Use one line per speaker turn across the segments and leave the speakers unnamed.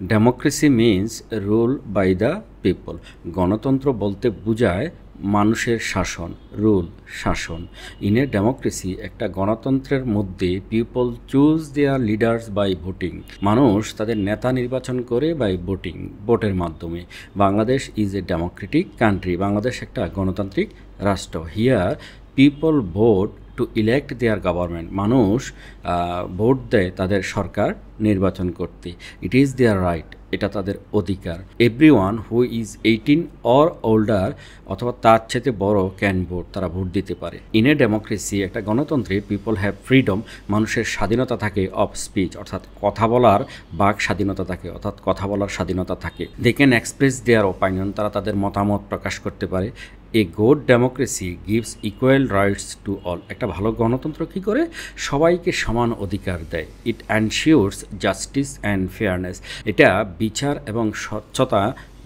Democracy means rule by the people. গণতন্ত্র বলতে বোঝায় মানুষের শাসন, রুল শাসন। ইন এ ডেমোক্রেসি, একটা গণতন্ত্রের মধ্যে people choose their leaders by voting. মানুষ তাদের নেতা নির্বাচন করে বাই ভোটিং, ভোটের মাধ্যমে। Bangladesh is a democratic country. Bangladesh একটা গণতান্ত্রিক রাষ্ট্র। Here people vote to elect their government. মানুষ ভোট দেয় তাদের সরকার নির্বাচন করতে। ইট ইজ দেয়ার রাইট, এটা তাদের অধিকার। Everyone who is 18 or older অথবা তার চেয়ে বড় ক্যান ভোট, তারা ভোট দিতে পারে। ইন এ ডেমোক্রেসি, একটা গণতন্ত্রে পিপল হ্যাভ ফ্রিডম, মানুষের স্বাধীনতা থাকে অফ স্পিচ, অর্থাৎ কথা বলার বাক স্বাধীনতা থাকে, অর্থাৎ কথা বলার স্বাধীনতা থাকে। They can express their opinion, তারা তাদের মতামত প্রকাশ করতে পারে। A good democracy gives equal rights to all. একটা ভালো গণতন্ত্র কী করে? সবাইকে সমান অধিকার দেয়। It ensures justice and fairness. এটা বিচার এবং স্বচ্ছতা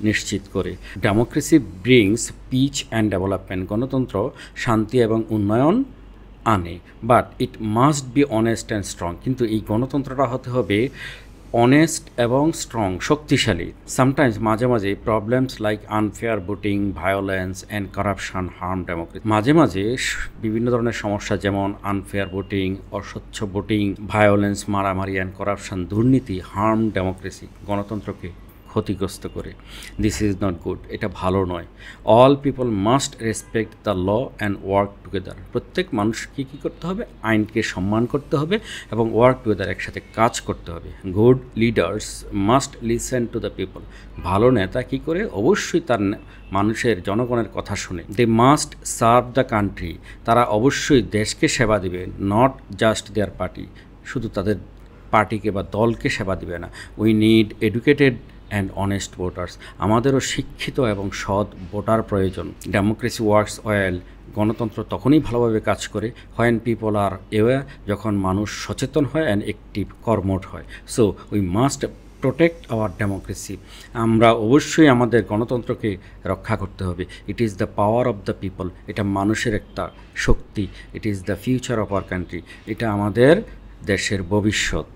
নিশ্চিত করে। Democracy brings peace and development. গণতন্ত্র শান্তি এবং উন্নয়ন আনে। But it must be honest and strong. কিন্তু এই গণতন্ত্রটা হতে হবে অনেস্ট এবং স্ট্রং, শক্তিশালী। সামটাইমস, মাঝে মাঝে problems like unfair voting, violence and corruption harm democracy. মাঝে মাঝে বিভিন্ন ধরনের সমস্যা, যেমন আনফেয়ার ভোটিং, অস্বচ্ছ ভোটিং, ভায়োলেন্স, মারামারি অ্যান্ড করাপশন, দুর্নীতি হার্ম ডেমোক্রেসি, গণতন্ত্রকে ক্ষতিগ্রস্ত করে। দিস ইজ নট গুড, এটা ভালো নয়। All people must respect the law and work together. প্রত্যেক মানুষকে কী করতে হবে? আইনকে সম্মান করতে হবে এবং ওয়ার্ক টুগেদার, একসাথে কাজ করতে হবে। Good leaders must listen to the people. ভালো নেতা কী করে? অবশ্যই তার মানুষের, জনগণের কথা শুনে। They must serve the country. তারা অবশ্যই দেশকে সেবা দিবে, নট জাস্ট দেয়ার পার্টি। শুধু তাদের পার্টিকে বা দলকে সেবা দিবে না। We need educated and honest voters. আমাদেরও শিক্ষিত এবং সৎ ভোটার প্রয়োজন। Democracy works well. গণতন্ত্র তখনই ভালোভাবে কাজ করে হোয়েন পিপল আর অ্যাওয়্যার, যখন মানুষ সচেতন হয় অ্যান্ড অ্যাক্টিভ, কর্মঠ হয়। So we must protect our democracy. আমরা অবশ্যই আমাদের গণতন্ত্রকে রক্ষা করতে হবে। It is the power of the people. এটা মানুষের একটা শক্তি। It is the future of our country. এটা আমাদের দেশের ভবিষ্যৎ।